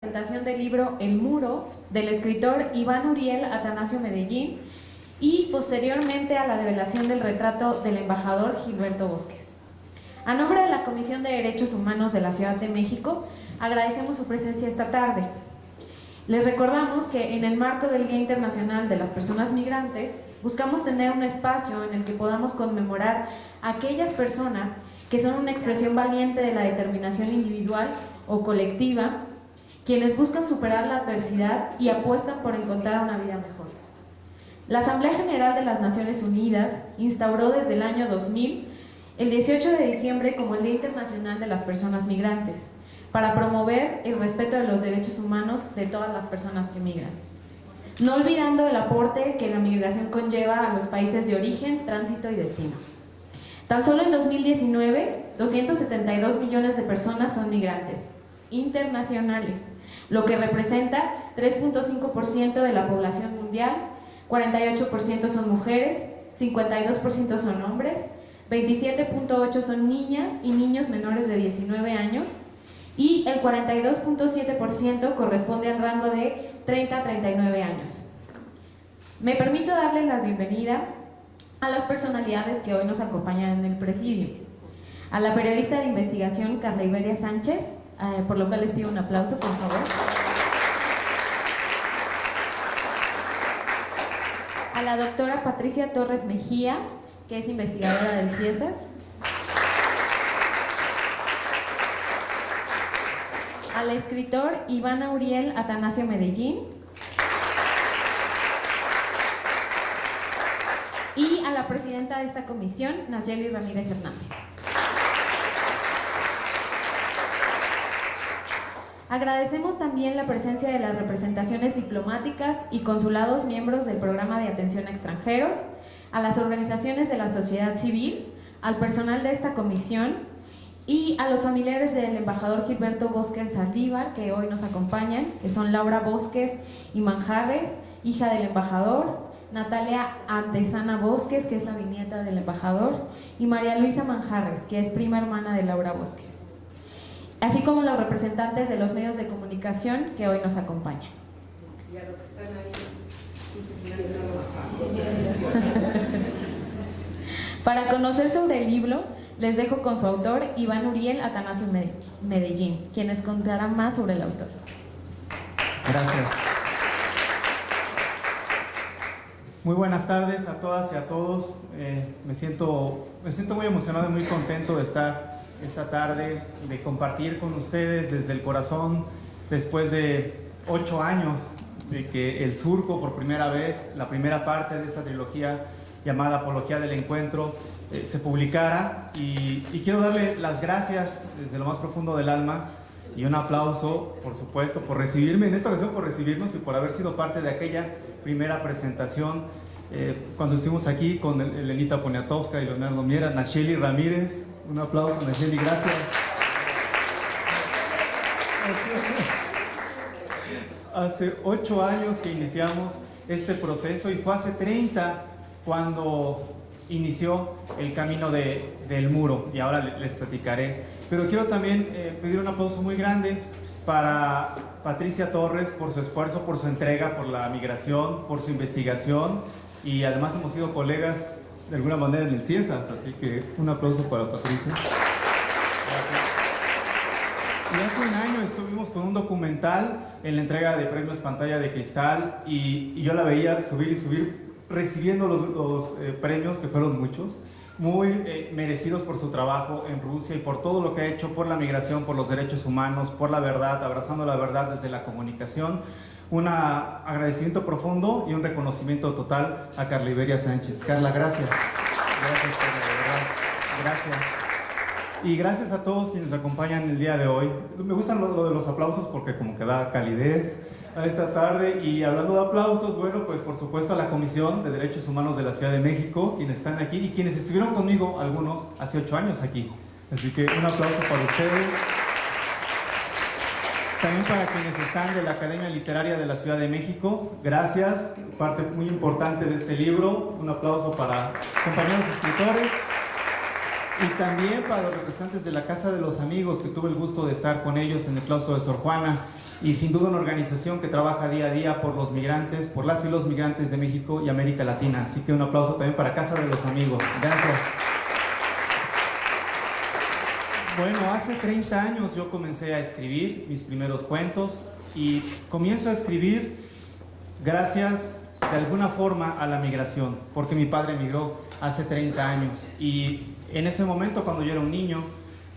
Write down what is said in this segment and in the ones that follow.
presentación del libro El Muro, del escritor Iván Uriel Atanasio Medellín, y posteriormente a la develación del retrato del embajador Gilberto Bosques. A nombre de la Comisión de Derechos Humanos de la Ciudad de México, agradecemos su presencia esta tarde. Les recordamos que en el marco del Día Internacional de las Personas Migrantes, buscamos tener un espacio en el que podamos conmemorar a aquellas personas que son una expresión valiente de la determinación individual o colectiva, quienes buscan superar la adversidad y apuestan por encontrar una vida mejor. La Asamblea General de las Naciones Unidas instauró desde el año 2000 el 18 de diciembre como el Día Internacional de las Personas Migrantes, para promover el respeto de los derechos humanos de todas las personas que migran, no olvidando el aporte que la migración conlleva a los países de origen, tránsito y destino. Tan solo en 2019, 272 millones de personas son migrantes internacionales, lo que representa 3.5% de la población mundial, 48% son mujeres, 52% son hombres, 27.8% son niñas y niños menores de 19 años, y el 42.7% corresponde al rango de 30 a 39 años. Me permito darle la bienvenida a las personalidades que hoy nos acompañan en el presidio. A la periodista de investigación Carla Iberia Sánchez, por lo cual les pido un aplauso, por favor. A la doctora Patricia Torres Mejía, que es investigadora del CIESAS. Al escritor Iván Uriel Atanasio Medellín. Y a la presidenta de esta comisión, Nayeli Ramírez Hernández. Agradecemos también la presencia de las representaciones diplomáticas y consulados miembros del Programa de Atención a Extranjeros, a las organizaciones de la sociedad civil, al personal de esta comisión y a los familiares del embajador Gilberto Bosques Saldívar, que hoy nos acompañan, que son Laura Bosques y Manjarres, hija del embajador, Natalia Antesana Bosques, que es la bisnieta del embajador, y María Luisa Manjarres, que es prima hermana de Laura Bosques, así como los representantes de los medios de comunicación que hoy nos acompañan. Y a los que están ahí. Para conocer sobre el libro, les dejo con su autor, Iván Uriel Atanasio Medellín, quien les contará más sobre el autor. Gracias. Muy buenas tardes a todas y a todos. Me siento muy emocionado y muy contento de estar esta tarde, de compartir con ustedes desde el corazón, después de 8 años de que El Surco, por primera vez, la primera parte de esta trilogía llamada Apología del Encuentro, se publicara, y quiero darle las gracias desde lo más profundo del alma y un aplauso, por supuesto, por recibirme, en esta ocasión por recibirnos y por haber sido parte de aquella primera presentación cuando estuvimos aquí con Elenita Poniatowska y Leonardo Miera. Nayeli Ramírez, un aplauso. Nayeli, gracias. Hace 8 años que iniciamos este proceso y fue hace 30 cuando inició el camino del muro, y ahora les platicaré. Pero quiero también pedir un aplauso muy grande para Patricia Torres por su esfuerzo, por su entrega, por la migración, por su investigación, y además hemos sido colegas de alguna manera en el CIESAS, así que un aplauso para Patricia. Gracias. Y hace un año estuvimos con un documental en la entrega de premios Pantalla de Cristal, y yo la veía subir y subir, recibiendo los premios, que fueron muchos, muy merecidos por su trabajo en Rusia y por todo lo que ha hecho por la migración, por los derechos humanos, por la verdad, abrazando la verdad desde la comunicación. Un agradecimiento profundo y un reconocimiento total a Carla Iberia Sánchez. Carla, gracias. Gracias, Carla, de verdad. Gracias. Y gracias a todos quienes nos acompañan el día de hoy. Me gustan lo de los aplausos porque como que da calidez a esta tarde. Y hablando de aplausos, bueno, pues por supuesto a la Comisión de Derechos Humanos de la Ciudad de México, quienes están aquí y quienes estuvieron conmigo, algunos, hace 8 años aquí. Así que un aplauso para ustedes. También para quienes están de la Academia Literaria de la Ciudad de México, gracias, parte muy importante de este libro. Un aplauso para compañeros escritores. Y también para los representantes de la Casa de los Amigos, que tuve el gusto de estar con ellos en el claustro de Sor Juana, y sin duda una organización que trabaja día a día por los migrantes, por las y los migrantes de México y América Latina. Así que un aplauso también para Casa de los Amigos. Gracias. Bueno, hace 30 años yo comencé a escribir mis primeros cuentos y comienzo a escribir gracias de alguna forma a la migración, porque mi padre emigró hace 30 años y en ese momento, cuando yo era un niño,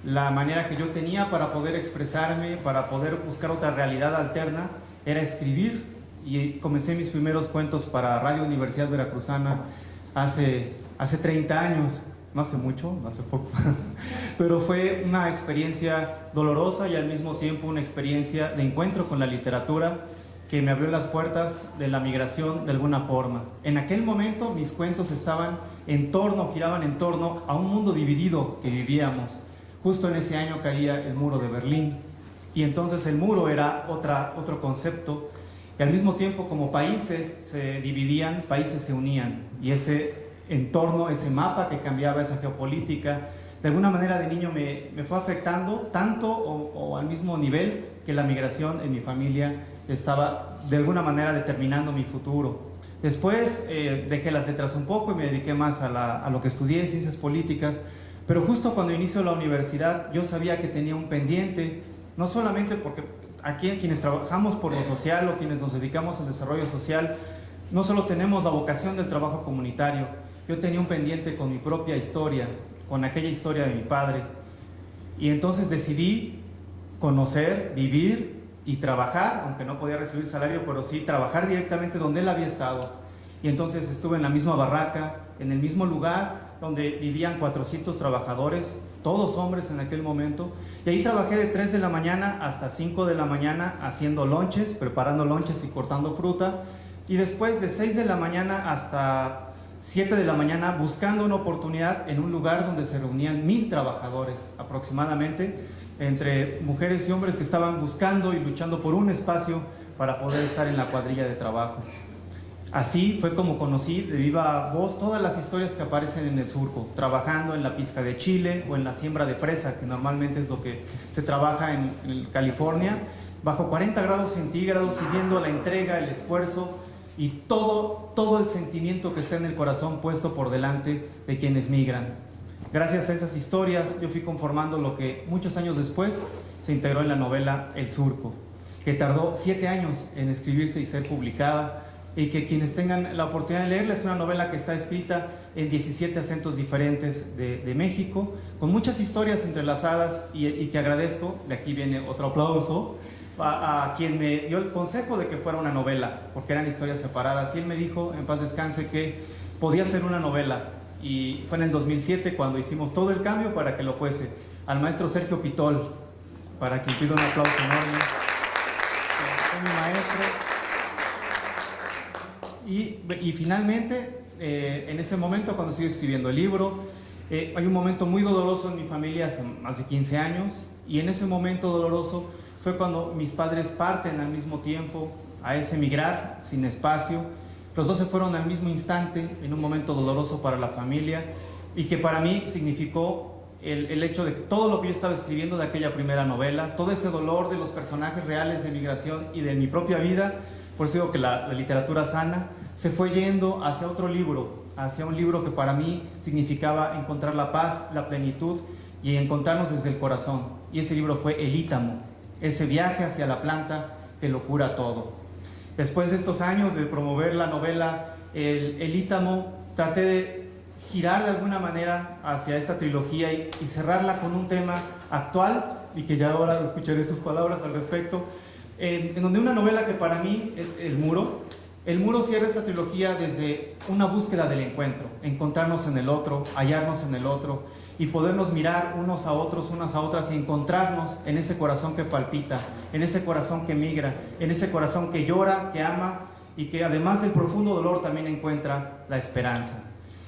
la manera que yo tenía para poder expresarme, para poder buscar otra realidad alterna, era escribir, y comencé mis primeros cuentos para Radio Universidad Veracruzana hace 30 años, no hace mucho, no hace poco, pero fue una experiencia dolorosa y al mismo tiempo una experiencia de encuentro con la literatura que me abrió las puertas de la migración de alguna forma. En aquel momento mis cuentos giraban en torno a un mundo dividido que vivíamos. Justo en ese año caía el muro de Berlín y entonces el muro era otro concepto y al mismo tiempo como países se dividían, países se unían y ese entorno, ese mapa que cambiaba, esa geopolítica, de alguna manera de niño me fue afectando tanto o al mismo nivel que la migración en mi familia estaba de alguna manera determinando mi futuro. Después dejé las letras un poco y me dediqué más a lo que estudié, ciencias políticas, pero justo cuando inicio la universidad yo sabía que tenía un pendiente, no solamente porque aquí quienes trabajamos por lo social o quienes nos dedicamos al desarrollo social, no solo tenemos la vocación del trabajo comunitario, yo tenía un pendiente con mi propia historia, con aquella historia de mi padre, y entonces decidí conocer, vivir y trabajar, aunque no podía recibir salario, pero sí trabajar directamente donde él había estado. Y entonces estuve en la misma barraca, en el mismo lugar donde vivían 400 trabajadores, todos hombres en aquel momento, y ahí trabajé de 3 de la mañana hasta 5 de la mañana haciendo lonches, preparando lonches y cortando fruta, y después de 6 de la mañana hasta 7 de la mañana buscando una oportunidad en un lugar donde se reunían 1000 trabajadores aproximadamente, entre mujeres y hombres que estaban buscando y luchando por un espacio para poder estar en la cuadrilla de trabajo. Así fue como conocí de viva voz todas las historias que aparecen en el surco, trabajando en la pizca de chile o en la siembra de fresa, que normalmente es lo que se trabaja en California, bajo 40 grados centígrados, siguiendo la entrega, el esfuerzo y todo el sentimiento que está en el corazón puesto por delante de quienes migran. Gracias a esas historias yo fui conformando lo que muchos años después se integró en la novela El Surco, que tardó 7 años en escribirse y ser publicada, y que quienes tengan la oportunidad de leerla, es una novela que está escrita en 17 acentos diferentes de México, con muchas historias entrelazadas y que agradezco, de aquí viene otro aplauso, a quien me dio el consejo de que fuera una novela, porque eran historias separadas, y él me dijo, en paz descanse, que podía ser una novela, y fue en el 2007 cuando hicimos todo el cambio para que lo fuese, al maestro Sergio Pitol, para quien pido un aplauso enorme, fue mi maestro. Y finalmente, en ese momento, cuando estoy escribiendo el libro, hay un momento muy doloroso en mi familia hace más de 15 años, y en ese momento doloroso fue cuando mis padres parten al mismo tiempo a ese emigrar sin espacio. Los dos se fueron al mismo instante, en un momento doloroso para la familia, y que para mí significó el hecho de que todo lo que yo estaba escribiendo de aquella primera novela, todo ese dolor de los personajes reales de migración y de mi propia vida, por eso digo que la literatura sana, se fue yendo hacia otro libro, hacia un libro que para mí significaba encontrar la paz, la plenitud y encontrarnos desde el corazón. Y ese libro fue El Ítamo, ese viaje hacia la planta que lo cura todo. Después de estos años de promover la novela El Ítamo, traté de girar de alguna manera hacia esta trilogía y cerrarla con un tema actual, y que ya ahora escucharé sus palabras al respecto, en donde una novela que para mí es El Muro. El Muro cierra esta trilogía desde una búsqueda del encuentro, encontrarnos en el otro, hallarnos en el otro y podernos mirar unos a otros, unas a otras, y encontrarnos en ese corazón que palpita, en ese corazón que migra, en ese corazón que llora, que ama y que además del profundo dolor también encuentra la esperanza.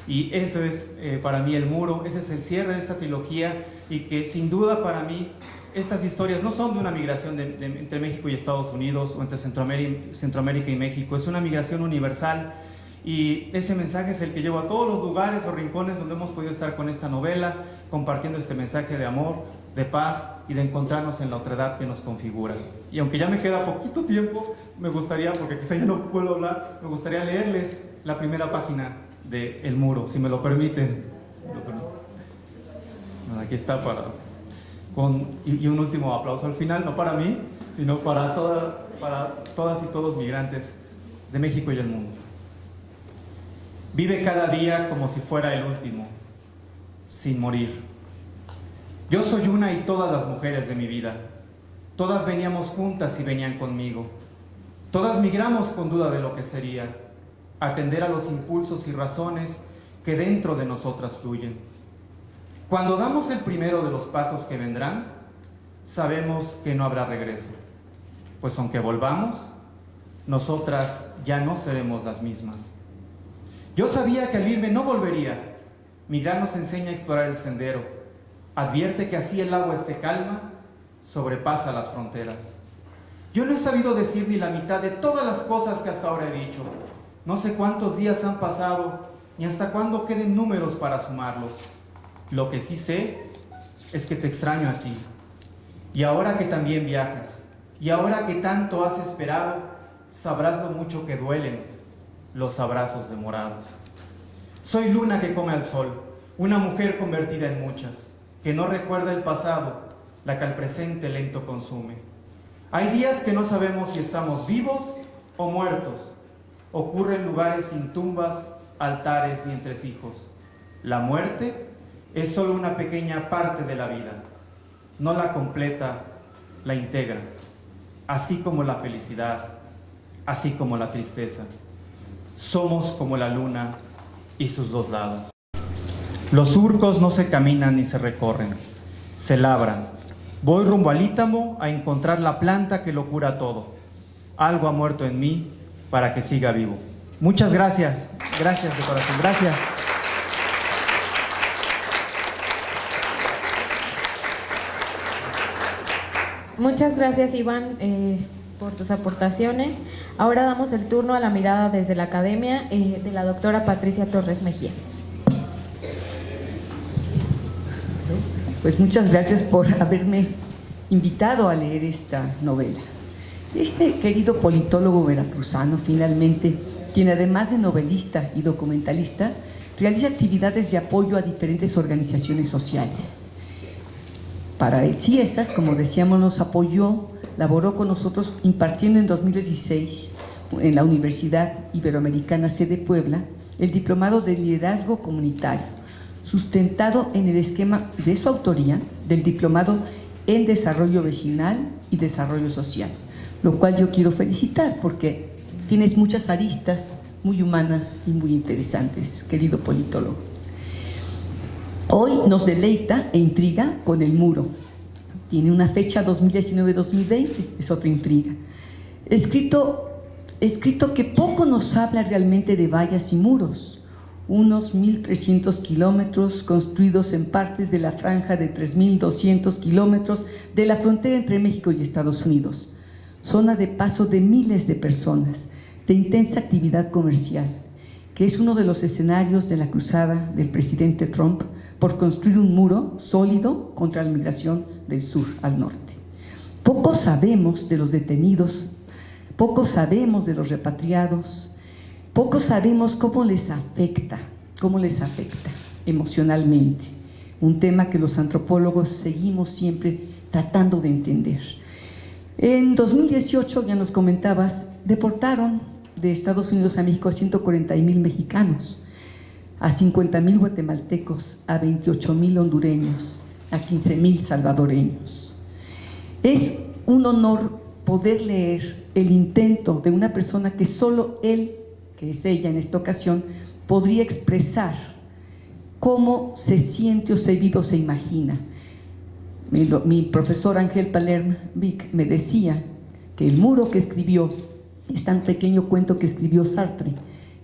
Y eso es para mí El Muro, ese es el cierre de esta trilogía, y que sin duda para mí estas historias no son de una migración entre México y Estados Unidos o entre Centroamérica y México, es una migración universal, Y ese mensaje es el que llevo a todos los lugares o rincones donde hemos podido estar con esta novela, compartiendo este mensaje de amor, de paz y de encontrarnos en la otredad que nos configura. Y aunque ya me queda poquito tiempo, me gustaría, porque quizá ya no puedo hablar, me gustaría leerles la primera página de El Muro, si me lo permiten. Bueno, aquí está y un último aplauso al final, no para mí, sino para todas y todos migrantes de México y el mundo. Vive cada día como si fuera el último, sin morir. Yo soy una y todas las mujeres de mi vida. Todas veníamos juntas y venían conmigo. Todas migramos con duda de lo que sería, atender a los impulsos y razones que dentro de nosotras fluyen. Cuando damos el primero de los pasos que vendrán, sabemos que no habrá regreso, pues aunque volvamos, nosotras ya no seremos las mismas. Yo sabía que al irme no volvería. Migrar nos enseña a explorar el sendero. Advierte que así el agua esté calma, sobrepasa las fronteras. Yo no he sabido decir ni la mitad de todas las cosas que hasta ahora he dicho. No sé cuántos días han pasado, ni hasta cuándo queden números para sumarlos. Lo que sí sé es que te extraño a ti. Y ahora que también viajas, y ahora que tanto has esperado, sabrás lo mucho que duelen los abrazos demorados. Soy luna que come al sol, una mujer convertida en muchas, que no recuerda el pasado, la que al presente lento consume. Hay días que no sabemos si estamos vivos o muertos. Ocurre en lugares sin tumbas, altares ni entresijos. La muerte es solo una pequeña parte de la vida. No la completa, la integra. Así como la felicidad, así como la tristeza. Somos como la luna y sus dos lados. Los surcos no se caminan ni se recorren, se labran. Voy rumbo al Ítamo a encontrar la planta que lo cura todo. Algo ha muerto en mí para que siga vivo. Muchas gracias, gracias de corazón, gracias. Muchas gracias, Iván, por tus aportaciones. Ahora damos el turno a la mirada desde la academia de la doctora Patricia Torres Mejía. Pues muchas gracias por haberme invitado a leer esta novela. Este querido politólogo veracruzano, finalmente, quien además de novelista y documentalista, realiza actividades de apoyo a diferentes organizaciones sociales. Para el CIESAS, como decíamos, nos apoyó, laboró con nosotros impartiendo en 2016 en la Universidad Iberoamericana Sede Puebla el Diplomado de Liderazgo Comunitario, sustentado en el esquema de su autoría del Diplomado en Desarrollo Vecinal y Desarrollo Social, lo cual yo quiero felicitar porque tienes muchas aristas muy humanas y muy interesantes, querido politólogo. Hoy nos deleita e intriga con El Muro. Tiene una fecha 2019-2020, es otra intriga. Escrito que poco nos habla realmente de vallas y muros. Unos 1.300 kilómetros construidos en partes de la franja de 3.200 kilómetros de la frontera entre México y Estados Unidos. Zona de paso de miles de personas, de intensa actividad comercial, que es uno de los escenarios de la cruzada del presidente Trump por construir un muro sólido contra la migración del sur al norte. Poco sabemos de los detenidos, poco sabemos de los repatriados, poco sabemos cómo les afecta emocionalmente, un tema que los antropólogos seguimos siempre tratando de entender. En 2018, ya nos comentabas, deportaron de Estados Unidos a México a 140,000 mexicanos, a 50,000 guatemaltecos, a 28,000 hondureños, a 15,000 salvadoreños. Es un honor poder leer el intento de una persona que solo él, que es ella en esta ocasión, podría expresar cómo se siente o se vive o se imagina. Mi profesor Ángel Palerm Vic me decía que el muro que escribió es tan pequeño cuento que escribió Sartre,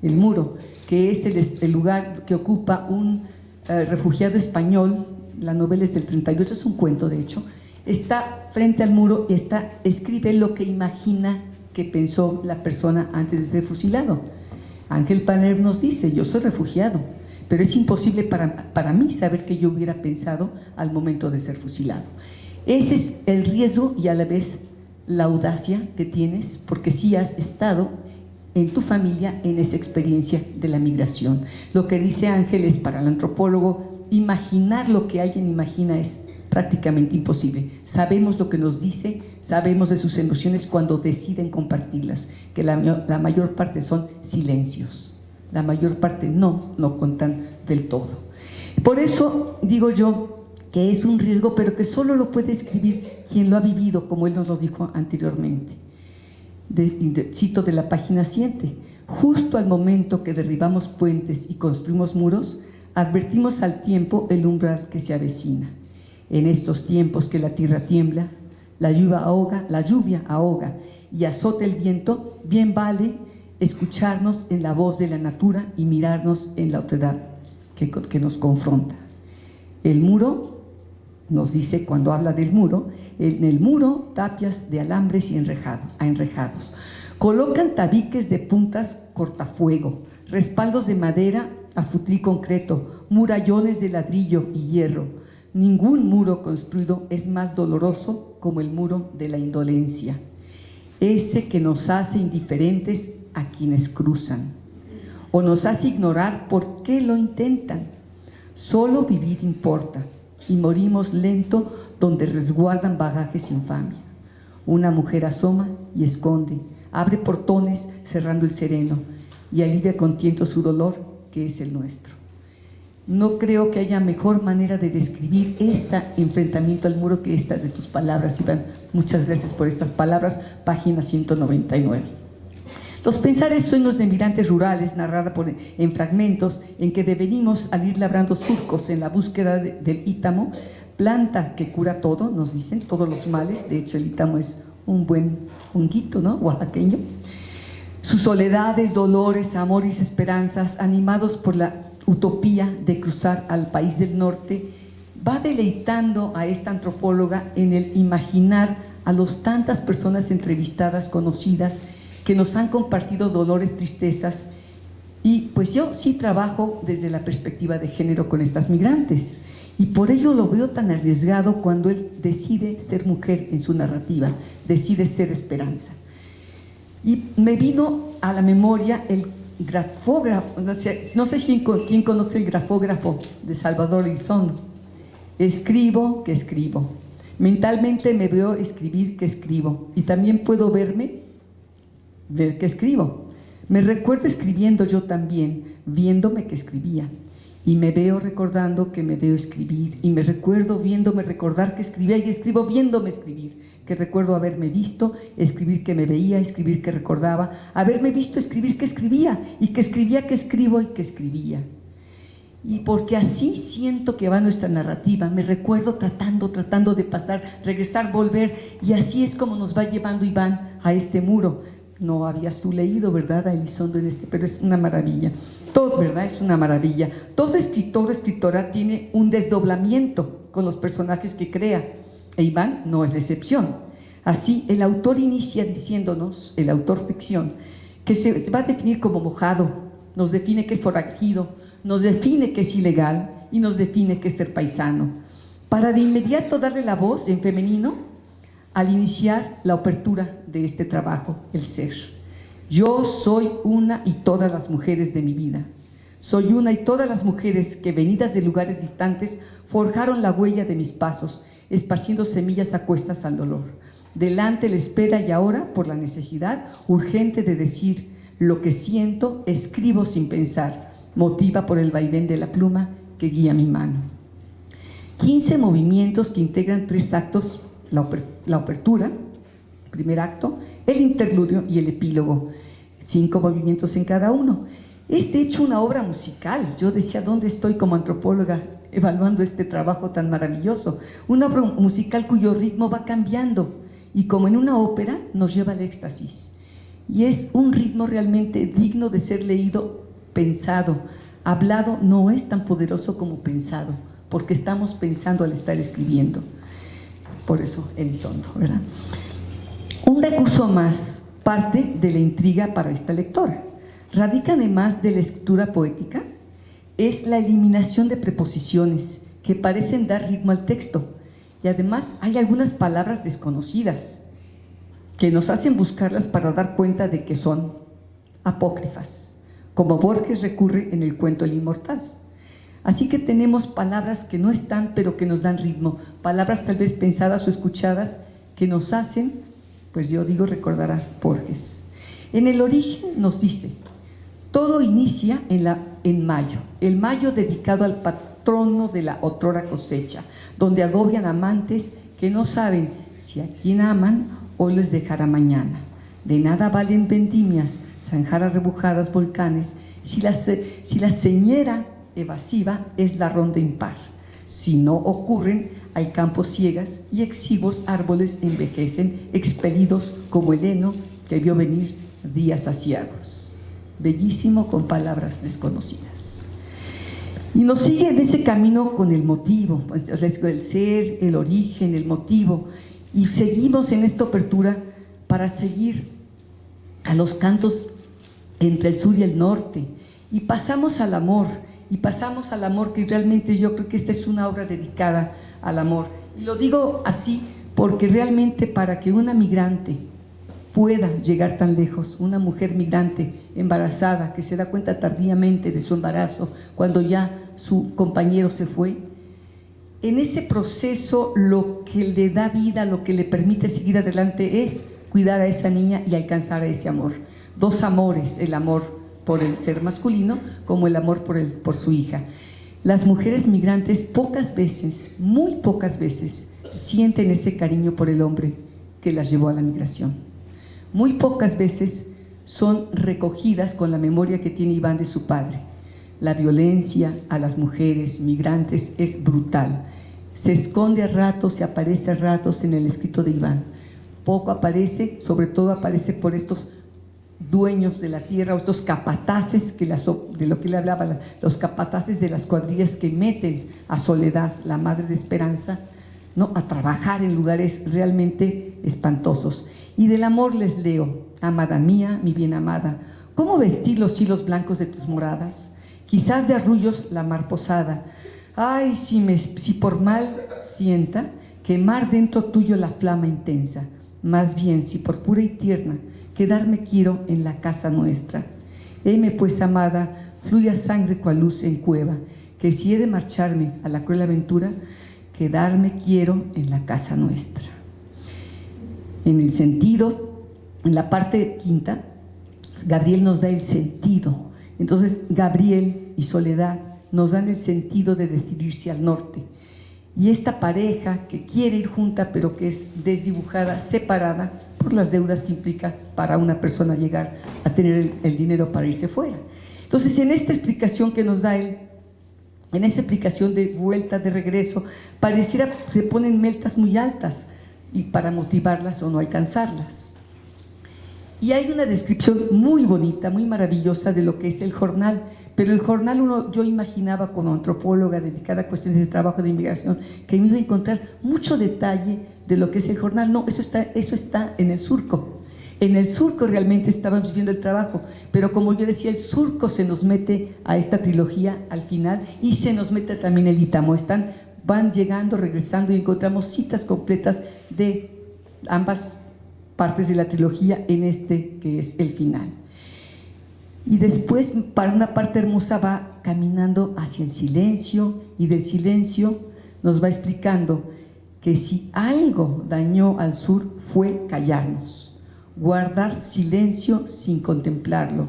El Muro, que es el lugar que ocupa un refugiado español. La novela es del 38, es un cuento de hecho. Está frente al muro y escribe lo que imagina que pensó la persona antes de ser fusilado. Ángel Paler nos dice: yo soy refugiado, pero es imposible para mí saber qué yo hubiera pensado al momento de ser fusilado. Ese es el riesgo y a la vez la audacia que tienes, porque sí has estado en tu familia en esa experiencia de la migración. Lo que dice Ángel es, para el antropólogo, imaginar lo que alguien imagina es prácticamente imposible. Sabemos lo que nos dice, sabemos de sus emociones cuando deciden compartirlas, que la mayor parte son silencios, la mayor parte no contan del todo. Por eso digo yo que es un riesgo, pero que solo lo puede escribir quien lo ha vivido, como él nos lo dijo anteriormente. Cito de la página 7: justo al momento que derribamos puentes y construimos muros, advertimos al tiempo el umbral que se avecina. En estos tiempos que la tierra tiembla, la lluvia ahoga y azota el viento, bien vale escucharnos en la voz de la natura y mirarnos en la otredad que nos confronta. El muro, nos dice cuando habla del muro, en el muro tapias de alambres y enrejados. Colocan tabiques de puntas cortafuego, respaldos de madera a futil concreto, murallones de ladrillo y hierro. Ningún muro construido es más doloroso como el muro de la indolencia, ese que nos hace indiferentes a quienes cruzan, o nos hace ignorar por qué lo intentan. Solo vivir importa, y morimos lento donde resguardan bagajes sin infamia. Una mujer asoma y esconde, abre portones cerrando el sereno y alivia con tiento su dolor, que es el nuestro. No creo que haya mejor manera de describir ese enfrentamiento al muro que esta de tus palabras, Iván. Muchas gracias por estas palabras, página 199. Los pensares sueños de migrantes rurales, narrada en fragmentos en que devenimos al ir labrando surcos en la búsqueda del ítamo, planta que cura todo, nos dicen, todos los males. De hecho, el ítamo es un buen honguito, ¿no?, oaxaqueño. Sus soledades, dolores, amores, esperanzas, animados por la utopía de cruzar al país del norte, va deleitando a esta antropóloga en el imaginar a los tantas personas entrevistadas, conocidas, que nos han compartido dolores, tristezas. Y pues yo sí trabajo desde la perspectiva de género con estas migrantes, y por ello lo veo tan arriesgado cuando él decide ser mujer en su narrativa, decide ser esperanza. Y me vino a la memoria el grafógrafo, no sé quién conoce el grafógrafo de Salvador Elizondo. Escribo que escribo, mentalmente me veo escribir que escribo, y también puedo ver que escribo. Me recuerdo escribiendo yo también, viéndome que escribía, y me veo recordando que me veo escribir, y me recuerdo viéndome recordar que escribía, y escribo viéndome escribir, que recuerdo haberme visto, escribir que me veía, escribir que recordaba, haberme visto escribir que escribía, y que escribía que escribo y que escribía. Y porque así siento que va nuestra narrativa, me recuerdo tratando de pasar, regresar, volver, y así es como nos va llevando Iván a este muro. No habías tú leído, ¿verdad?, a Elizondo en pero es una maravilla. Todo, ¿verdad?, es una maravilla. Todo escritor o escritora tiene un desdoblamiento con los personajes que crea, e Iván no es la excepción. Así, el autor inicia diciéndonos, el autor ficción, que se va a definir como mojado, nos define que es forajido, nos define que es ilegal y nos define que es ser paisano, para de inmediato darle la voz en femenino al iniciar la apertura de este trabajo, el ser. Yo soy una y todas las mujeres de mi vida. Soy una y todas las mujeres que, venidas de lugares distantes, forjaron la huella de mis pasos, esparciendo semillas a cuestas al dolor. Delante la espera y ahora, por la necesidad urgente de decir lo que siento, escribo sin pensar, motiva por el vaivén de la pluma que guía mi mano. 15 movimientos que integran 3 actos: la apertura, primer acto, el interludio y el epílogo. 5 movimientos en cada uno. Es de hecho una obra musical. Yo decía, ¿dónde estoy como antropóloga evaluando este trabajo tan maravilloso? Una obra musical cuyo ritmo va cambiando y, como en una ópera, nos lleva al éxtasis. Y es un ritmo realmente digno de ser leído, pensado. Hablado no es tan poderoso como pensado, porque estamos pensando al estar escribiendo. Por eso Elizondo, ¿verdad? Un recurso más, parte de la intriga para esta lectora. radica además de la escritura poética, es la eliminación de preposiciones que parecen dar ritmo al texto. Y además hay algunas palabras desconocidas que nos hacen buscarlas para dar cuenta de que son apócrifas, como Borges recurre en el cuento El Inmortal. Así que tenemos palabras que no están, pero que nos dan ritmo, palabras tal vez pensadas o escuchadas que nos hacen, pues yo digo, recordar a Borges. En el origen nos dice: todo inicia en mayo, el mayo dedicado al patrono de la otrora cosecha, donde agobian amantes que no saben si a quien aman hoy les dejará mañana. De nada valen vendimias, zanjadas rebujadas, volcanes, si la señera evasiva es la ronda impar. Si no ocurren, hay campos ciegas y exiguos árboles envejecen, expelidos como el heno que vio venir días aciagos. Bellísimo, con palabras desconocidas. Y nos sigue en ese camino con el motivo, el ser, el origen, el motivo, y seguimos en esta apertura para seguir a los cantos entre el sur y el norte, y pasamos al amor, que realmente yo creo que esta es una obra dedicada al amor. Y lo digo así porque realmente para que una migrante pueda llegar tan lejos, una mujer migrante embarazada que se da cuenta tardíamente de su embarazo cuando ya su compañero se fue, en ese proceso lo que le da vida, lo que le permite seguir adelante es cuidar a esa niña y alcanzar a ese amor. Dos amores, el amor por el ser masculino como el amor por su hija. Las mujeres migrantes pocas veces, muy pocas veces, sienten ese cariño por el hombre que las llevó a la migración. Muy pocas veces son recogidas con la memoria que tiene Iván de su padre. La violencia a las mujeres migrantes es brutal. Se esconde a ratos, se aparece a ratos en el escrito de Iván. Poco aparece, sobre todo aparece por estos dueños de la tierra, o estos capataces, de lo que le hablaba, los capataces de las cuadrillas que meten a Soledad, la madre de Esperanza, ¿no?, a trabajar en lugares realmente espantosos. Y del amor les leo: amada mía, mi bien amada, ¿cómo vestir los hilos blancos de tus moradas? Quizás de arrullos la mar posada. Ay, si por mal sienta quemar dentro tuyo la flama intensa, más bien si por pura y tierna quedarme quiero en la casa nuestra. Heme pues, amada, fluya sangre cual luz en cueva, que si he de marcharme a la cruel aventura, quedarme quiero en la casa nuestra. En el sentido, en la parte quinta, Gabriel nos da el sentido. Entonces Gabriel y Soledad nos dan el sentido de decidirse al norte. Y esta pareja que quiere ir junta, pero que es desdibujada, separada por las deudas que implica para una persona llegar a tener el dinero para irse fuera. Entonces, en esta explicación que nos da él, en esta explicación de vuelta, de regreso, pareciera se ponen metas muy altas y para motivarlas o no alcanzarlas. Y hay una descripción muy bonita, muy maravillosa de lo que es el jornal. Pero el jornal, yo imaginaba como antropóloga dedicada a cuestiones de trabajo de inmigración que me iba a encontrar mucho detalle de lo que es el jornal. No, eso está en el surco. En el surco realmente estábamos viviendo el trabajo, pero como yo decía, el surco se nos mete a esta trilogía al final y se nos mete también el Ítamo. Van llegando, regresando y encontramos citas completas de ambas partes de la trilogía en este que es el final. Y después, para una parte hermosa, va caminando hacia el silencio, y del silencio nos va explicando que si algo dañó al sur fue callarnos, guardar silencio sin contemplarlo,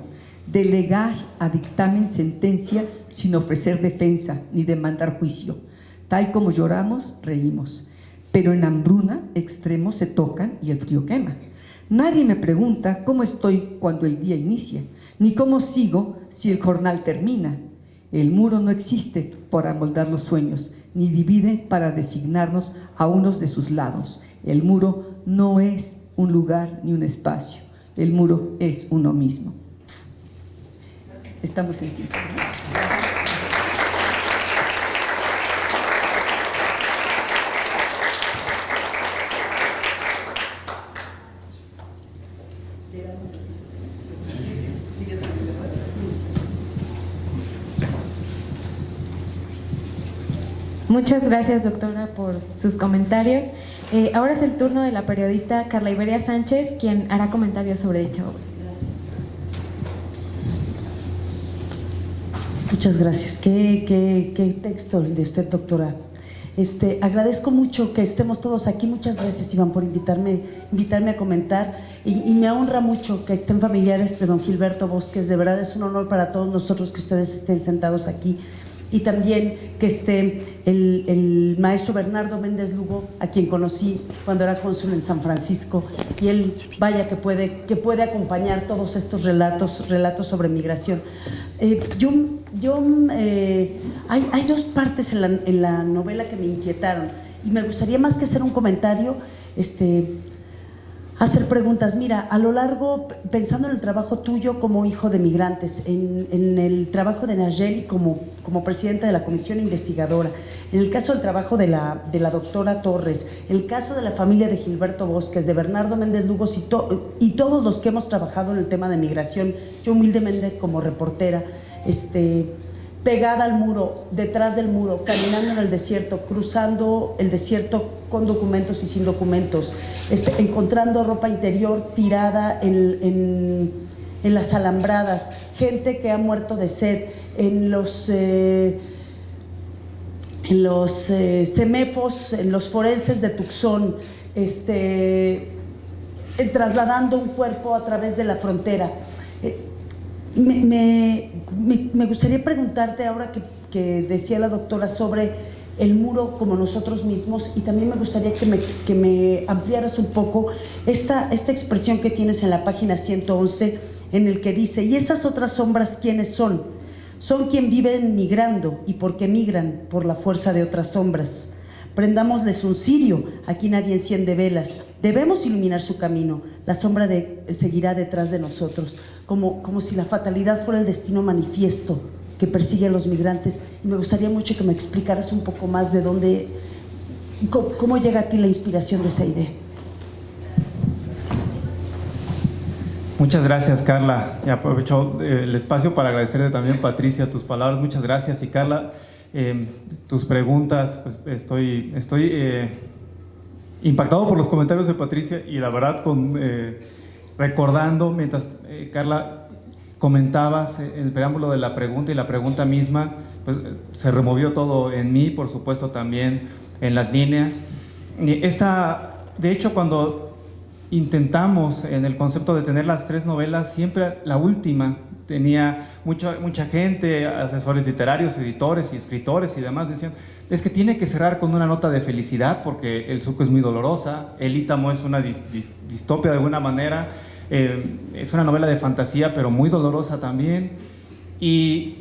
delegar a dictamen sentencia sin ofrecer defensa ni demandar juicio. Tal como lloramos, reímos, pero en hambruna extremos se tocan y el frío quema. Nadie me pregunta cómo estoy cuando el día inicia, ni cómo sigo si el jornal termina. El muro no existe para amoldar los sueños, ni divide para designarnos a unos de sus lados. El muro no es un lugar ni un espacio, el muro es uno mismo. Estamos en tiempo, ¿no? Muchas gracias, doctora, por sus comentarios. Ahora es el turno de la periodista Carla Iberia Sánchez, quien hará comentarios sobre dicha obra. Muchas gracias. Qué texto de usted, doctora. Agradezco mucho que estemos todos aquí. Muchas gracias, Iván, por invitarme a comentar. Y me honra mucho que estén familiares de don Gilberto Bosques. De verdad es un honor para todos nosotros que ustedes estén sentados aquí. Y también que esté el maestro Bernardo Méndez Lugo, a quien conocí cuando era cónsul en San Francisco, y él, vaya, que puede acompañar todos estos relatos sobre migración. Hay dos partes en la novela que me inquietaron, y me gustaría, más que hacer un comentario, hacer preguntas. Mira, a lo largo, pensando en el trabajo tuyo como hijo de migrantes, en el trabajo de Nayeli como presidenta de la comisión investigadora, en el caso del trabajo de la doctora Torres, el caso de la familia de Gilberto Bosques, de Bernardo Méndez Lugo y todos los que hemos trabajado en el tema de migración, yo humildemente como reportera, pegada al muro, detrás del muro, caminando en el desierto, cruzando el desierto con documentos y sin documentos, encontrando ropa interior tirada en las alambradas, gente que ha muerto de sed, en los CEMEFOS, en los forenses de Tucson, trasladando un cuerpo a través de la frontera. Me gustaría preguntarte, ahora que decía la doctora sobre el muro como nosotros mismos, y también me gustaría que me ampliaras un poco esta expresión que tienes en la página 111, en el que dice: ¿y esas otras sombras quiénes son? Son quien viven migrando, y porque migran por la fuerza de otras sombras. Prendámosles un cirio, aquí nadie enciende velas, debemos iluminar su camino, la sombra seguirá detrás de nosotros, como si la fatalidad fuera el destino manifiesto que persigue a los migrantes. Y me gustaría mucho que me explicaras un poco más de dónde, cómo llega a ti la inspiración de esa idea. Muchas gracias, Carla, y aprovecho el espacio para agradecerte también, Patricia, tus palabras. Muchas gracias. Y Carla, tus preguntas, pues, estoy impactado por los comentarios de Patricia, y la verdad recordando mientras Carla comentabas en el preámbulo de la pregunta y la pregunta misma, pues se removió todo en mí, por supuesto también en las líneas. De hecho, cuando intentamos en el concepto de tener las tres novelas, siempre la última tenía mucha gente, asesores literarios, editores y escritores y demás, decían: es que tiene que cerrar con una nota de felicidad porque El Zuco es muy dolorosa, El Ítamo es una distopia de alguna manera, es una novela de fantasía pero muy dolorosa también, y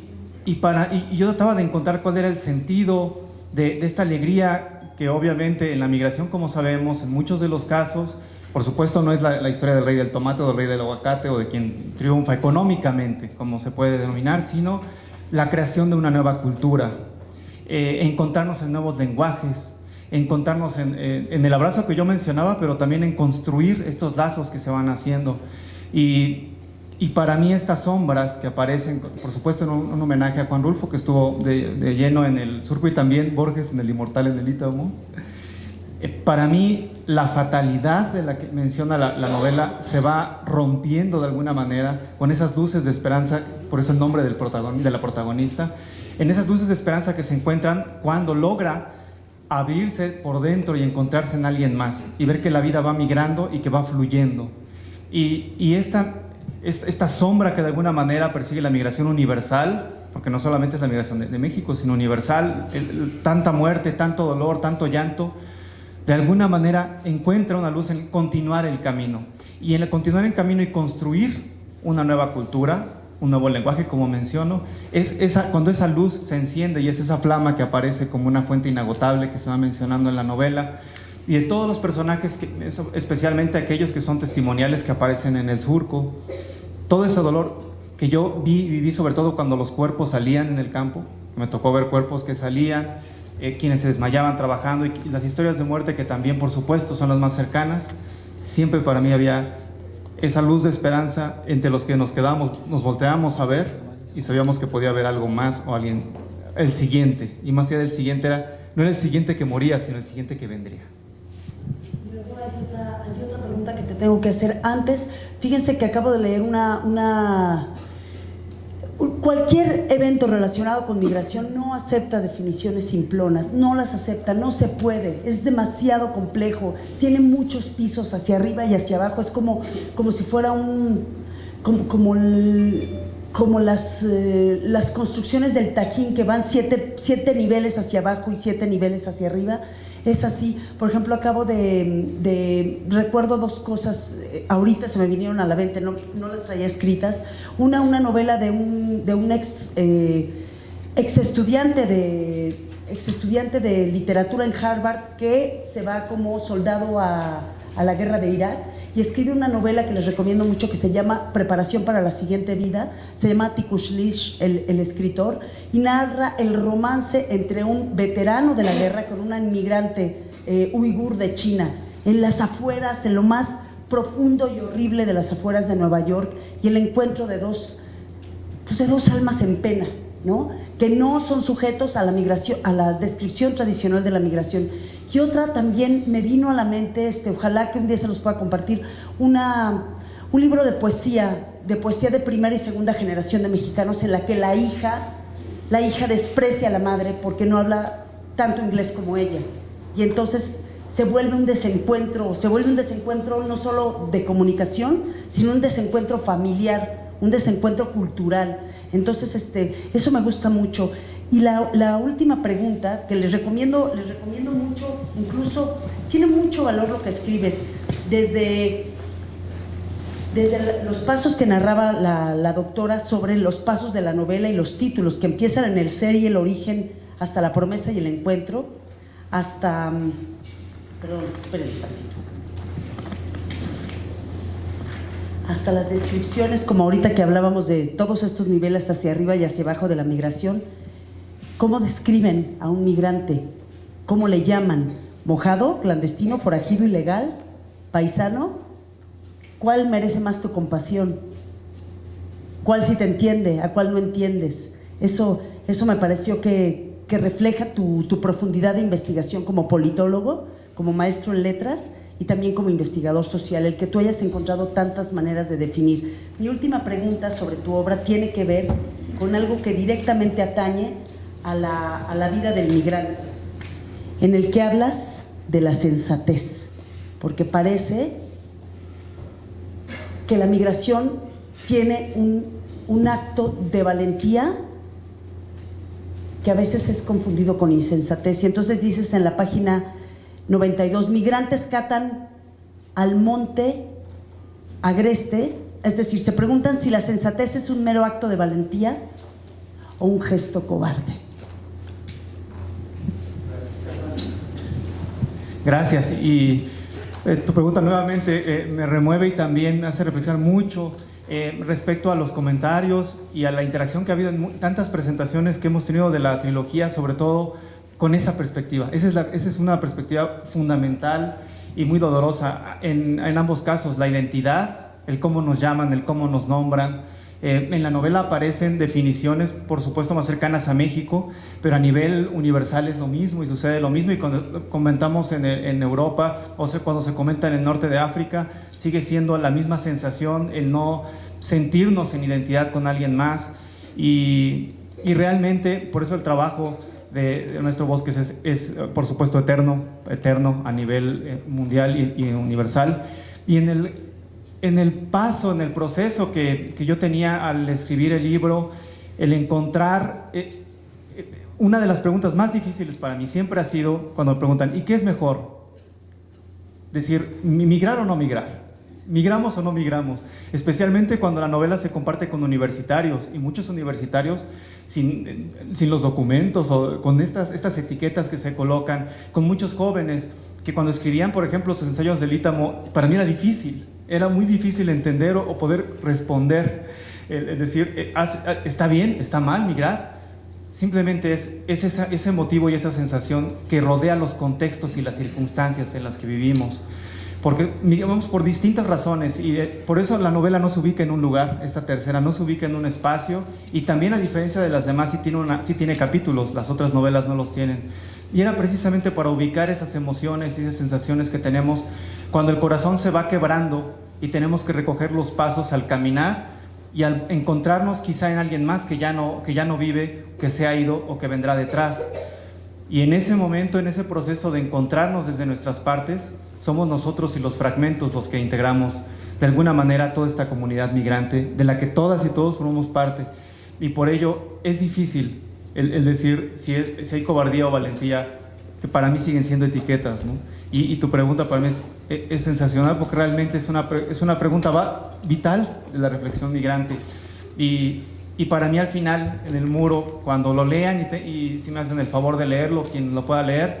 yo trataba de encontrar cuál era el sentido de esta alegría que obviamente en la migración, como sabemos, en muchos de los casos, por supuesto, no es la historia del rey del tomate o del rey del aguacate o de quien triunfa económicamente, como se puede denominar, sino la creación de una nueva cultura, encontrarnos en nuevos lenguajes, encontrarnos en el abrazo que yo mencionaba, pero también en construir estos lazos que se van haciendo. Y para mí estas sombras que aparecen, por supuesto, en un homenaje a Juan Rulfo, que estuvo de lleno en El Surco, y también Borges en El Inmortal en el Ítamo. Para mí, la fatalidad de la que menciona la novela se va rompiendo de alguna manera con esas luces de esperanza, por eso el nombre de la protagonista, en esas luces de esperanza que se encuentran cuando logra abrirse por dentro y encontrarse en alguien más, y ver que la vida va migrando y que va fluyendo. Y esta sombra que de alguna manera persigue la migración universal, porque no solamente es la migración de México, sino universal, tanta muerte, tanto dolor, tanto llanto, de alguna manera encuentra una luz en continuar el camino. Y en el continuar el camino y construir una nueva cultura, un nuevo lenguaje, como menciono, cuando esa luz se enciende, y es esa flama que aparece como una fuente inagotable que se va mencionando en la novela. Y de todos los personajes, especialmente aquellos que son testimoniales que aparecen en El Surco, todo ese dolor que yo viví sobre todo cuando los cuerpos salían en el campo, me tocó ver cuerpos que salían, quienes se desmayaban trabajando, y las historias de muerte que también, por supuesto, son las más cercanas. Siempre para mí había esa luz de esperanza entre los que nos quedamos, nos volteábamos a ver y sabíamos que podía haber algo más o alguien, el siguiente, y más allá del siguiente era no era el siguiente que moría, sino el siguiente que vendría. Hay otra pregunta que te tengo que hacer antes. Fíjense que acabo de leer cualquier evento relacionado con migración no acepta definiciones simplonas, no las acepta, no se puede, es demasiado complejo, tiene muchos pisos hacia arriba y hacia abajo, es como si fuera como las construcciones del Tajín, que van siete niveles hacia abajo y 7 niveles hacia arriba. Es así. Por ejemplo, recuerdo dos cosas, ahorita se me vinieron a la mente, no las traía escritas. Una novela de un ex estudiante de literatura en Harvard, que se va como soldado a la guerra de Irak, y escribe una novela que les recomiendo mucho, que se llama Preparación para la siguiente vida. Se llama Tikushlish, el escritor, y narra el romance entre un veterano de la guerra con una inmigrante uigur de China, en las afueras, en lo más profundo y horrible de las afueras de Nueva York, y el encuentro de dos almas en pena, ¿no? Que no son sujetos a la migración, a la descripción tradicional de la migración. Y otra también me vino a la mente, ojalá que un día se los pueda compartir, un libro de poesía de primera y segunda generación de mexicanos, en la que la hija desprecia a la madre porque no habla tanto inglés como ella. Y entonces se vuelve un desencuentro no solo de comunicación, sino un desencuentro familiar, un desencuentro cultural. Entonces eso me gusta mucho. Y la última pregunta, que les recomiendo mucho, incluso tiene mucho valor lo que escribes, desde los pasos que narraba la doctora sobre los pasos de la novela y los títulos, que empiezan en el ser y el origen, hasta la promesa y el encuentro, hasta... Perdón, espérenme un tantito. Hasta las descripciones, como ahorita que hablábamos de todos estos niveles hacia arriba y hacia abajo de la migración. ¿Cómo describen a un migrante? ¿Cómo le llaman? ¿Mojado, clandestino, forajido, ilegal, paisano? ¿Cuál merece más tu compasión? ¿Cuál sí te entiende? ¿A cuál no entiendes? Eso me pareció que refleja tu profundidad de investigación como politólogo, como maestro en letras y también como investigador social, el que tú hayas encontrado tantas maneras de definir. Mi última pregunta sobre tu obra tiene que ver con algo que directamente atañe a la vida del migrante, en el que hablas de la sensatez, porque parece que la migración tiene un acto de valentía que a veces es confundido con insensatez. Y entonces dices en la página 92, migrantes catan al monte agreste, es decir, se preguntan si la sensatez es un mero acto de valentía o un gesto cobarde. Gracias. Y tu pregunta nuevamente me remueve y también me hace reflexionar mucho respecto a los comentarios y a la interacción que ha habido en tantas presentaciones que hemos tenido de la trilogía, sobre todo con esa perspectiva. Esa es una perspectiva fundamental y muy dolorosa en ambos casos: la identidad, el cómo nos llaman, el cómo nos nombran. En la novela aparecen definiciones, por supuesto, más cercanas a México, pero a nivel universal es lo mismo y sucede lo mismo. Y cuando comentamos en Europa, o sea, cuando se comenta en el norte de África, sigue siendo la misma sensación, el no sentirnos en identidad con alguien más. Y realmente, por eso el trabajo de Ernesto Bosques es por supuesto, eterno a nivel mundial y universal. Y en el proceso que yo tenía al escribir el libro, el encontrar, una de las preguntas más difíciles para mí siempre ha sido cuando me preguntan, ¿y qué es mejor? Decir, ¿migrar o no migrar? ¿Migramos o no migramos? Especialmente cuando la novela se comparte con universitarios, y muchos universitarios sin los documentos o con estas etiquetas que se colocan, con muchos jóvenes que cuando escribían, por ejemplo, sus ensayos del Ítamo, para mí era muy difícil entender o poder responder, es decir, ¿está bien? ¿Está mal migrar? Simplemente es ese motivo y esa sensación que rodea los contextos y las circunstancias en las que vivimos, porque migramos por distintas razones, y por eso la novela no se ubica en un lugar, esta tercera no se ubica en un espacio, y también, a diferencia de las demás, sí tiene capítulos, las otras novelas no los tienen. Y era precisamente para ubicar esas emociones y esas sensaciones que tenemos cuando el corazón se va quebrando y tenemos que recoger los pasos al caminar y al encontrarnos quizá en alguien más que ya no vive, que se ha ido o que vendrá detrás. Y en ese momento, en ese proceso de encontrarnos desde nuestras partes, somos nosotros y los fragmentos los que integramos de alguna manera toda esta comunidad migrante de la que todas y todos formamos parte. Y por ello es difícil el decir si hay cobardía o valentía, que para mí siguen siendo etiquetas, ¿no? Y tu pregunta para mí es sensacional, porque realmente es una pregunta vital de la reflexión migrante. Y para mí al final, en el muro, cuando lo lean y si me hacen el favor de leerlo, quien lo pueda leer,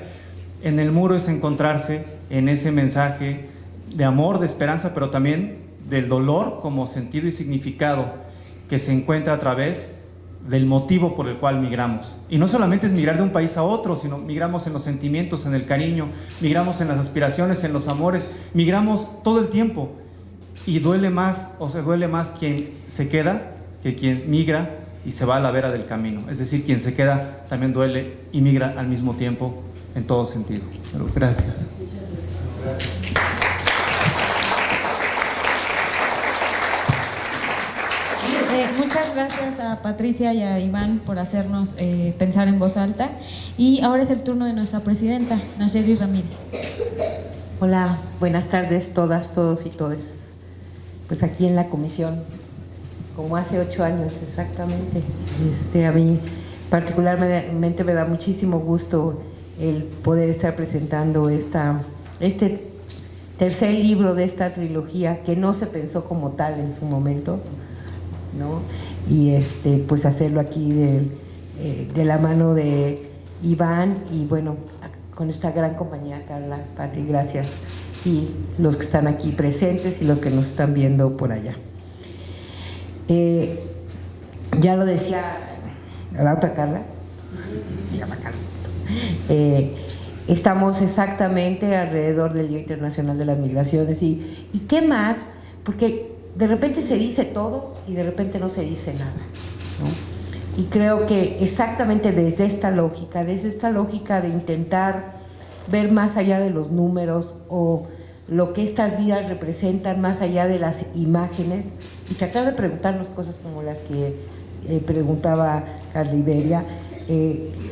en el muro es encontrarse en ese mensaje de amor, de esperanza, pero también del dolor como sentido y significado que se encuentra a través del motivo por el cual migramos. Y no solamente es migrar de un país a otro, sino migramos en los sentimientos, en el cariño, migramos en las aspiraciones, en los amores, migramos todo el tiempo. Y duele más quien se queda que quien migra y se va a la vera del camino. Es decir, quien se queda también duele y migra al mismo tiempo en todo sentido. Pero gracias. Gracias. Muchas gracias a Patricia y a Iván por hacernos pensar en voz alta. Y ahora es el turno de nuestra presidenta, Nacheli Ramírez. Hola, buenas tardes todas, todos y todes. Pues aquí en la comisión, como hace 8 años exactamente, a mí particularmente me da muchísimo gusto el poder estar presentando este tercer libro de esta trilogía que no se pensó como tal en su momento, ¿no? Y pues hacerlo aquí de la mano de Iván y bueno, con esta gran compañía, Carla, Pati, gracias, y los que están aquí presentes y los que nos están viendo por allá. Ya lo decía la otra Carla, estamos exactamente alrededor del Día Internacional de las Migraciones y ¿qué más? Porque de repente se dice todo y de repente no se dice nada, ¿no? Y creo que exactamente desde esta lógica de intentar ver más allá de los números o lo que estas vidas representan más allá de las imágenes y tratar de preguntarnos cosas como las que preguntaba Carla Iberia,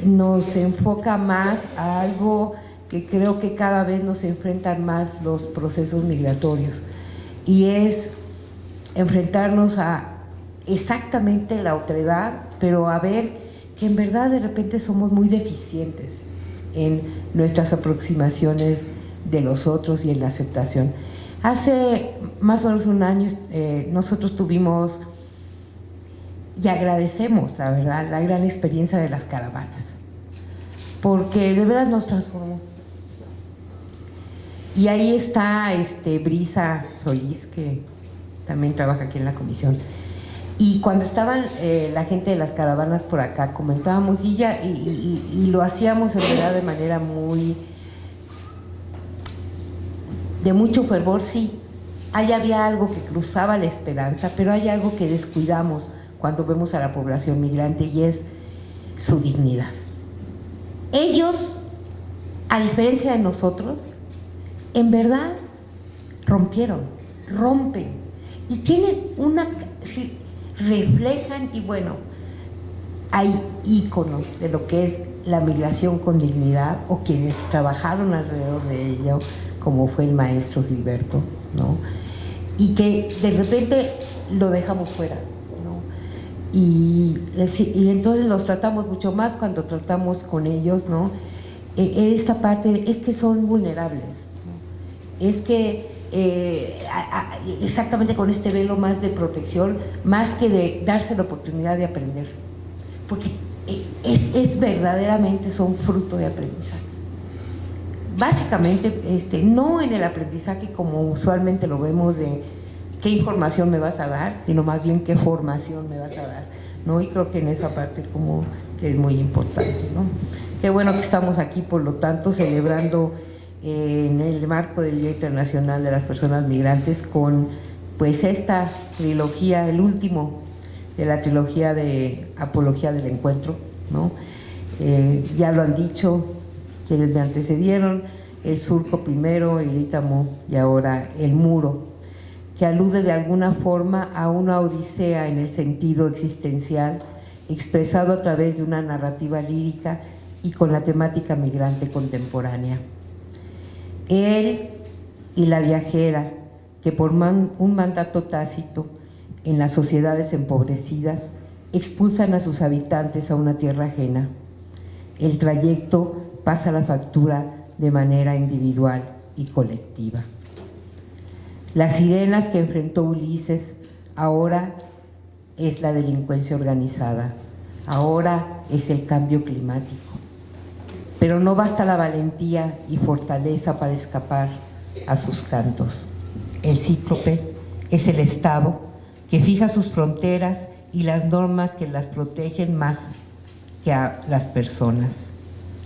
nos enfoca más a algo que creo que cada vez nos enfrentan más los procesos migratorios y es enfrentarnos a exactamente la otredad, pero a ver que en verdad de repente somos muy deficientes en nuestras aproximaciones de los otros y en la aceptación. Hace más o menos un año nosotros tuvimos y agradecemos, la verdad, la gran experiencia de las caravanas, porque de verdad nos transformó. Y ahí está Brisa Solís, que también trabaja aquí en la comisión. Y cuando estaban la gente de las caravanas por acá, comentábamos y lo hacíamos en verdad de manera de mucho fervor, sí. Ahí había algo que cruzaba la esperanza, pero hay algo que descuidamos cuando vemos a la población migrante y es su dignidad. Ellos, a diferencia de nosotros, en verdad rompen y tienen reflejan y bueno, hay íconos de lo que es la migración con dignidad o quienes trabajaron alrededor de ello, como fue el maestro Gilberto, ¿no? Y que de repente lo dejamos fuera, ¿no? Y entonces los tratamos mucho más cuando tratamos con ellos, ¿no? Esta parte es que son vulnerables, ¿no? Es que exactamente con este velo más de protección, más que de darse la oportunidad de aprender, porque es verdaderamente son fruto de aprendizaje. Básicamente, no en el aprendizaje como usualmente lo vemos de qué información me vas a dar, sino más bien qué formación me vas a dar, ¿no? Y creo que en esa parte como que es muy importante, ¿no? Qué bueno que estamos aquí, por lo tanto, celebrando en el marco del Día Internacional de las Personas Migrantes con pues esta trilogía, el último de la trilogía de Apología del Encuentro, ¿no? Ya lo han dicho, quienes me antecedieron, el surco primero, el Ítamo y ahora el muro, que alude de alguna forma a una odisea en el sentido existencial, expresado a través de una narrativa lírica y con la temática migrante contemporánea. Él y la viajera, que por un mandato tácito en las sociedades empobrecidas, expulsan a sus habitantes a una tierra ajena. El trayecto pasa la factura de manera individual y colectiva. Las sirenas que enfrentó Ulises ahora es la delincuencia organizada, ahora es el cambio climático. Pero no basta la valentía y fortaleza para escapar a sus cantos. El cíclope es el Estado que fija sus fronteras y las normas que las protegen más que a las personas.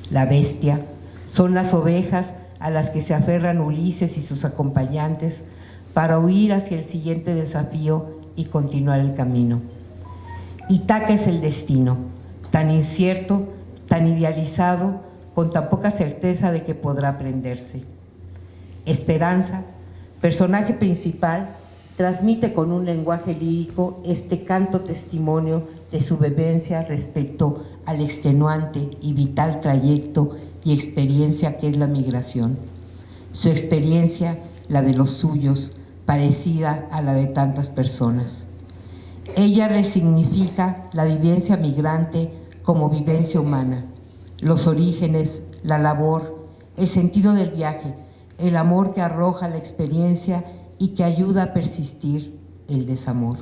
La bestia son las ovejas a las que se aferran Ulises y sus acompañantes para huir hacia el siguiente desafío y continuar el camino. Ítaca es el destino, tan incierto, tan idealizado, con tan poca certeza de que podrá aprenderse. Esperanza, personaje principal, transmite con un lenguaje lírico este canto testimonio de su vivencia respecto al extenuante y vital trayecto y experiencia que es la migración. Su experiencia, la de los suyos, parecida a la de tantas personas. Ella resignifica la vivencia migrante como vivencia humana, los orígenes, la labor, el sentido del viaje, el amor que arroja la experiencia y que ayuda a persistir el desamor.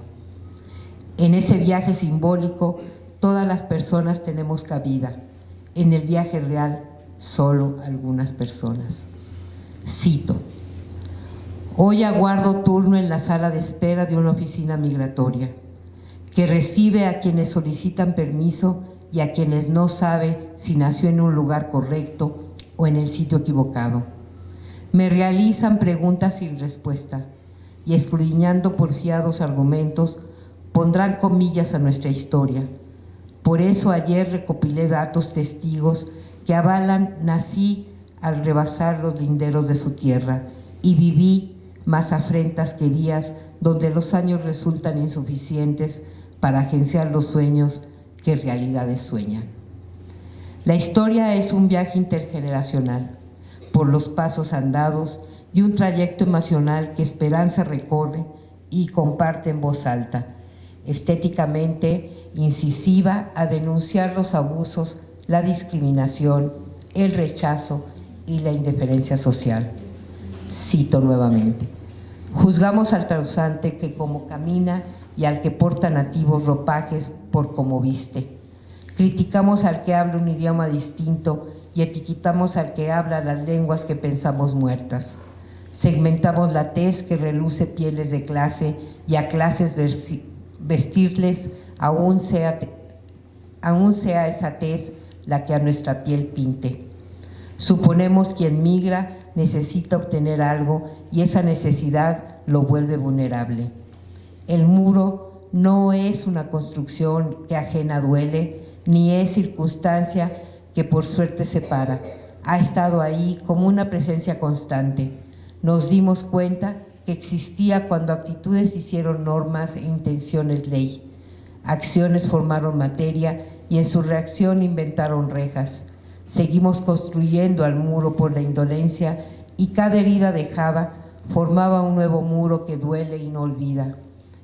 En ese viaje simbólico, todas las personas tenemos cabida. En el viaje real, solo algunas personas. Cito: hoy aguardo turno en la sala de espera de una oficina migratoria, que recibe a quienes solicitan permiso y a quienes no sabe si nació en un lugar correcto o en el sitio equivocado. Me realizan preguntas sin respuesta y, escudriñando porfiados argumentos, pondrán comillas a nuestra historia. Por eso ayer recopilé datos testigos que avalan nací al rebasar los linderos de su tierra y viví más afrentas que días donde los años resultan insuficientes para agenciar los sueños que realidades sueñan. La historia es un viaje intergeneracional por los pasos andados y un trayecto emocional que Esperanza recorre y comparte en voz alta, estéticamente incisiva, a denunciar los abusos, la discriminación, el rechazo y la indiferencia social. Cito nuevamente: juzgamos al trasante que como camina y al que porta nativos ropajes por cómo viste. Criticamos al que habla un idioma distinto y etiquetamos al que habla las lenguas que pensamos muertas. Segmentamos la tez que reluce pieles de clase y a clases vestirles aún sea esa tez la que a nuestra piel pinte. Suponemos quien migra necesita obtener algo y esa necesidad lo vuelve vulnerable. El muro no es una construcción que ajena duele, ni es circunstancia que por suerte separa. Ha estado ahí como una presencia constante. Nos dimos cuenta que existía cuando actitudes hicieron normas e intenciones ley. Acciones formaron materia y en su reacción inventaron rejas. Seguimos construyendo al muro por la indolencia y cada herida dejada formaba un nuevo muro que duele y no olvida.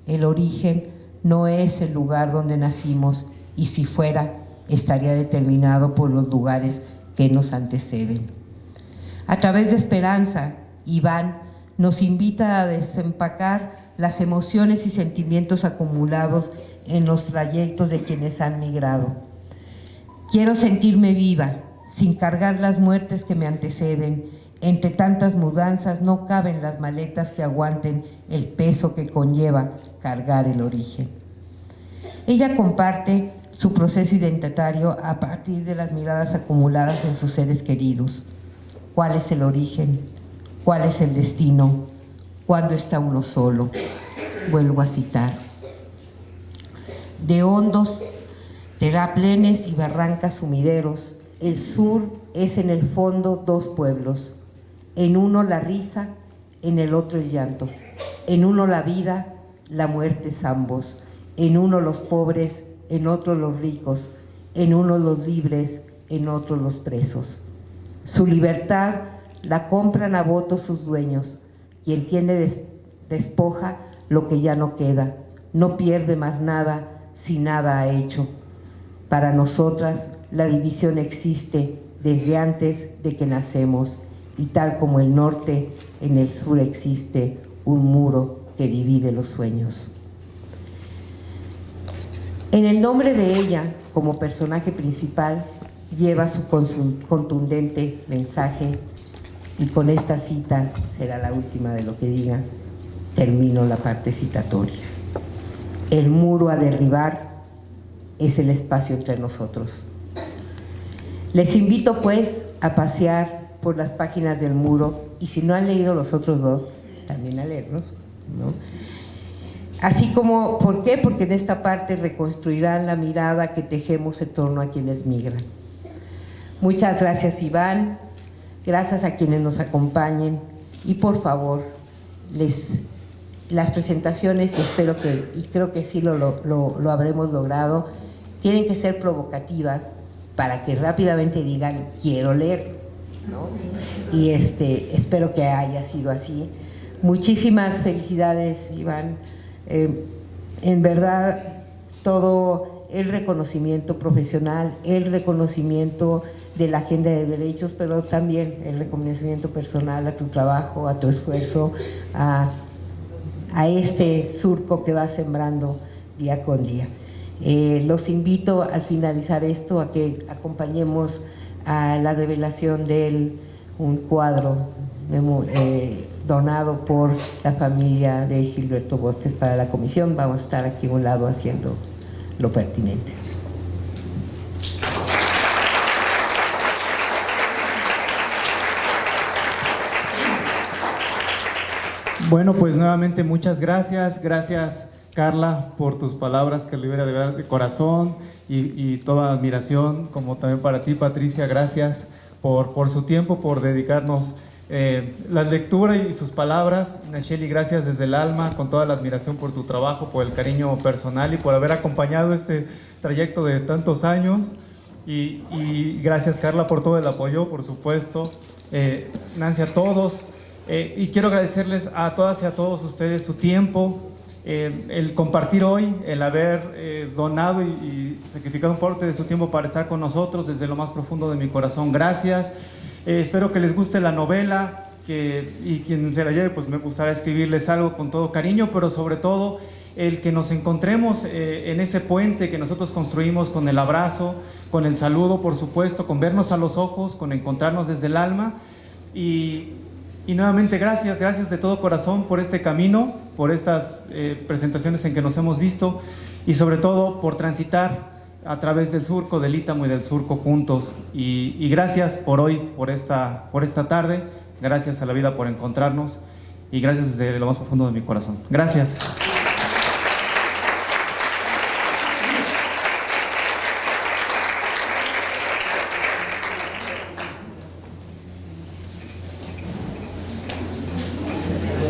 El origen no es el lugar donde nacimos y si fuera, estaría determinado por los lugares que nos anteceden. A través de Esperanza, Iván nos invita a desempacar las emociones y sentimientos acumulados en los trayectos de quienes han migrado. Quiero sentirme viva, sin cargar las muertes que me anteceden. Entre tantas mudanzas no caben las maletas que aguanten el peso que conlleva cargar el origen. Ella comparte su proceso identitario a partir de las miradas acumuladas en sus seres queridos. ¿Cuál es el origen? ¿Cuál es el destino? ¿Cuándo está uno solo? Vuelvo a citar: de hondos terraplenes y barrancas sumideros, el sur es en el fondo dos pueblos, en uno la risa, en el otro el llanto, en uno la vida, la muerte es ambos, en uno los pobres, en otro los ricos, en uno los libres, en otro los presos. Su libertad la compran a votos sus dueños, quien tiene despoja lo que ya no queda, no pierde más nada si nada ha hecho. Para nosotras la división existe desde antes de que nacemos, y tal como el norte, en el sur existe un muro que divide los sueños. En el nombre de ella, como personaje principal, lleva su contundente mensaje, y con esta cita, será la última de lo que diga, termino la parte citatoria. El muro a derribar es el espacio entre nosotros. Les invito pues a pasear por las páginas del muro, y si no han leído los otros dos, también a leerlos, ¿no? Así como, ¿por qué? Porque en esta parte reconstruirán la mirada que tejemos en torno a quienes migran. Muchas gracias, Iván, gracias a quienes nos acompañen, y por favor, las presentaciones, y creo que sí lo habremos logrado, tienen que ser provocativas para que rápidamente digan, quiero leer, ¿no? Y espero que haya sido así. Muchísimas felicidades, Iván. En verdad, todo el reconocimiento profesional, el reconocimiento de la agenda de derechos, pero también el reconocimiento personal a tu trabajo, a tu esfuerzo, a este surco que vas sembrando día con día. Los invito al finalizar esto a que acompañemos a la develación de un cuadro donado por la familia de Gilberto Bosques para la comisión. Vamos a estar aquí a un lado haciendo lo pertinente. Bueno, pues nuevamente muchas gracias. Gracias, Carla, por tus palabras que libera de verdad de corazón, y toda admiración, como también para ti, Patricia. Gracias por su tiempo, por dedicarnos la lectura y sus palabras. Nacheli, gracias desde el alma, con toda la admiración por tu trabajo, por el cariño personal y por haber acompañado este trayecto de tantos años. Y gracias, Carla, por todo el apoyo, por supuesto. Nancy, a todos. Y quiero agradecerles a todas y a todos ustedes su tiempo, el compartir hoy, el haber donado y sacrificado un parte de su tiempo para estar con nosotros desde lo más profundo de mi corazón. Gracias. Espero que les guste la novela, y quien se la lleve, pues me gustará escribirles algo con todo cariño, pero sobre todo el que nos encontremos en ese puente que nosotros construimos, con el abrazo, con el saludo, por supuesto, con vernos a los ojos, con encontrarnos desde el alma. Y nuevamente gracias de todo corazón por este camino, por estas presentaciones en que nos hemos visto, y sobre todo por transitar a través del surco, del Ítamo y del surco juntos. Y gracias por hoy, por esta tarde. Gracias a la vida por encontrarnos, y gracias desde lo más profundo de mi corazón. Gracias.